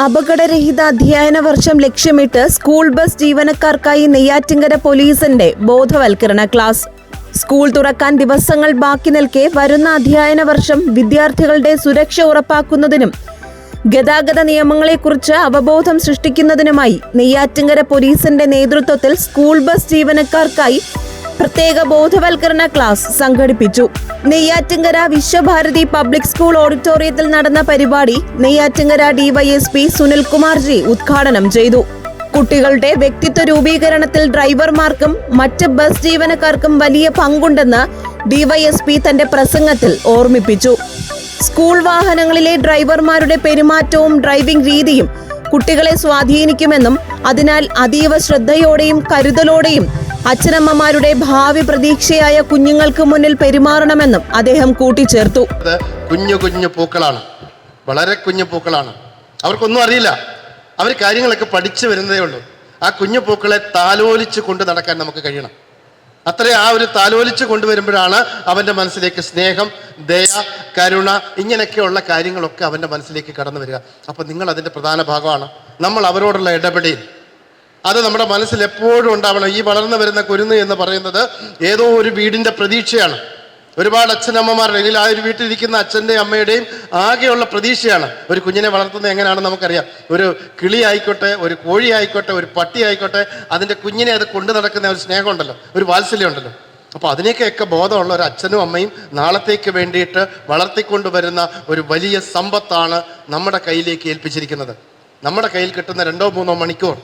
അപകടരഹിത അധ്യയന വർഷം ലക്ഷ്യമിട്ട് സ്കൂൾ ബസ് ജീവനക്കാർക്കായി നെയ്യാറ്റിൻകര പോലീസിന്റെ ബോധവൽക്കരണ ക്ലാസ്. സ്കൂൾ തുറക്കാൻ ദിവസങ്ങൾ ബാക്കി നിൽക്കെ വരുന്ന അധ്യയന വർഷം വിദ്യാർത്ഥികളുടെ സുരക്ഷ ഉറപ്പാക്കുന്നതിനും ഗതാഗത നിയമങ്ങളെക്കുറിച്ച് അവബോധം സൃഷ്ടിക്കുന്നതിനുമായി നെയ്യാറ്റിൻകര പോലീസിന്റെ നേതൃത്വത്തിൽ സ്കൂൾ ബസ് ജീവനക്കാർക്കായി പ്രത്യേക ബോധവൽക്കരണ ക്ലാസ് സംഘടിപ്പിച്ചു. നെയ്യാറ്റിൻകര വിശ്വഭാരതി പബ്ലിക് സ്കൂൾ ഓഡിറ്റോറിയത്തിൽ നടന്ന പരിപാടി നെയ്യാറ്റിൻകര ഡിവൈഎസ്പി സുനിൽകുമാർ ജി ഉദ്ഘാടനം ചെയ്തു. കുട്ടികളുടെ വ്യക്തിത്വ രൂപീകരണത്തിൽ ഡ്രൈവർമാർക്കും മറ്റ് ബസ് ജീവനക്കാർക്കും വലിയ പങ്കുണ്ടെന്ന് ഡിവൈഎസ്പി തന്റെ പ്രസംഗത്തിൽ ഓർമ്മിപ്പിച്ചു. സ്കൂൾ വാഹനങ്ങളിലെ ഡ്രൈവർമാരുടെ പെരുമാറ്റവും ഡ്രൈവിംഗ് രീതിയും കുട്ടികളെ സ്വാധീനിക്കുമെന്നും അതിനാൽ അതീവ ശ്രദ്ധയോടെയും കരുതലോടെയും അച്ഛനമ്മമാരുടെ ഭാവി പ്രതീക്ഷയായ കുഞ്ഞുങ്ങൾക്ക് മുന്നിൽ പെരുമാറണമെന്നും അദ്ദേഹം കൂട്ടിച്ചേർത്തു. കുഞ്ഞു കുഞ്ഞു പൂക്കളാണ്, വളരെ കുഞ്ഞു പൂക്കളാണ്. അവർക്കൊന്നും അറിയില്ല, അവർ കാര്യങ്ങളൊക്കെ പഠിച്ചു വരുന്നതേ ഉള്ളൂ. ആ കുഞ്ഞു പൂക്കളെ താലോലിച്ച് കൊണ്ട് നടക്കാൻ നമുക്ക് കഴിയണം. ആ ഒരു താലോലിച്ച് കൊണ്ടുവരുമ്പോഴാണ് അവൻ്റെ മനസ്സിലേക്ക് സ്നേഹം, ദയ, കരുണ ഇങ്ങനെയൊക്കെയുള്ള കാര്യങ്ങളൊക്കെ അവൻ്റെ മനസ്സിലേക്ക് കടന്നു വരിക. അപ്പം നിങ്ങൾ അതിൻ്റെ പ്രധാന ഭാഗമാണ്. നമ്മൾ അവരോടുള്ള ഇടപെടൽ അത് നമ്മുടെ മനസ്സിൽ എപ്പോഴും ഉണ്ടാവണം. ഈ വളർന്നു വരുന്ന കുരുന്ന് എന്ന് പറയുന്നത് ഏതോ ഒരു വീടിൻ്റെ പ്രതീക്ഷയാണ്. ഒരുപാട് അച്ഛനമ്മമാരുടെ അല്ലെങ്കിൽ ആ ഒരു വീട്ടിലിരിക്കുന്ന അച്ഛൻ്റെയും അമ്മയുടെയും ആകെയുള്ള പ്രതീക്ഷയാണ്. ഒരു കുഞ്ഞിനെ വളർത്തുന്നത് എങ്ങനെയാണെന്ന് നമുക്കറിയാം. ഒരു കിളി ആയിക്കോട്ടെ, ഒരു കോഴി ആയിക്കോട്ടെ, ഒരു പട്ടി ആയിക്കോട്ടെ, അതിൻ്റെ കുഞ്ഞിനെ അത് കൊണ്ടു നടക്കുന്ന ഒരു സ്നേഹമുണ്ടല്ലോ, ഒരു വാത്സല്യം ഉണ്ടല്ലോ. അപ്പോൾ അതിനൊക്കെ ബോധമുള്ള ഒരു അച്ഛനും അമ്മയും നാളത്തേക്ക് വേണ്ടിയിട്ട് വളർത്തിക്കൊണ്ടുവരുന്ന ഒരു വലിയ സമ്പത്താണ് നമ്മുടെ കയ്യിലേക്ക് ഏൽപ്പിച്ചിരിക്കുന്നത്. നമ്മുടെ കയ്യിൽ കിട്ടുന്ന 2-3 മണിക്കൂർ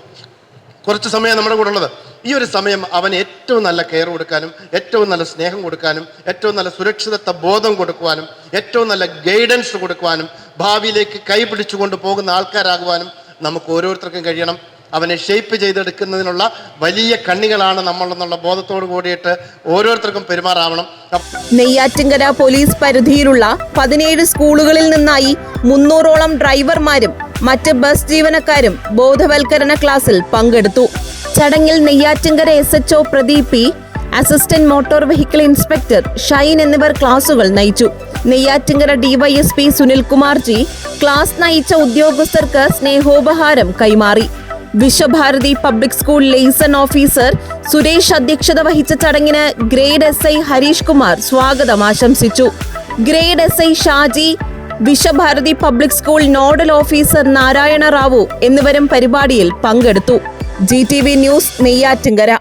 കുറച്ച് സമയം നമ്മുടെ കൂടെ ഉള്ളത്. ഈ ഒരു സമയം അവന് ഏറ്റവും നല്ല കെയർ കൊടുക്കാനും, ഏറ്റവും നല്ല സ്നേഹം കൊടുക്കാനും, ഏറ്റവും നല്ല സുരക്ഷിതത്വ ബോധം കൊടുക്കുവാനും, ഏറ്റവും നല്ല ഗൈഡൻസ് കൊടുക്കുവാനും, ഭാവിയിലേക്ക് കൈപിടിച്ചുകൊണ്ട് പോകുന്ന ആൾക്കാരാകുവാനും നമുക്ക് ഓരോരുത്തർക്കും കഴിയണം. അവനെ ഷേപ്പ് ചെയ്തെടുക്കുന്നതിനുള്ള വലിയ കണ്ണികളാണ് നമ്മളെന്നുള്ള ബോധത്തോട് കൂടിയിട്ട് ഓരോരുത്തർക്കും പെരുമാറാവണം. നെയ്യാറ്റിൻകര പോലീസ് പരിധിയിലുള്ള 17 സ്കൂളുകളിൽ നിന്നായി 300ഓളം ഡ്രൈവർമാരും മറ്റ് ബസ് ജീവനക്കാരും ബോധവൽക്കരണ ക്ലാസ്സിൽ പങ്കെടുത്തു. ചടങ്ങിൽ Neyyattinkara SHO Pradeep P, assistant motor vehicle inspector Shine എന്നിവർ ക്ലാസുകൾ നയിച്ചു. Neyyattinkara DYSP Sunilkumar G class നയിച്ച ഉദ്യോഗസ്ഥർക്ക് സ്നേഹോപഹാരം കൈമാറി. Vishwabharathi public school liaison officer Suresh അധ്യക്ഷത വഹിച്ച ചടങ്ങിന് ഗ്രേഡ് SI ഹരീഷ് കുമാർ സ്വാഗതം ആശംസിച്ചു. Grade SI Shaji, Vishwabharathi public school nodal officer Narayana Rao എന്നിവരും പരിപാടിയിൽ പങ്കെടുത്തു. GTV news Neyyattinkara.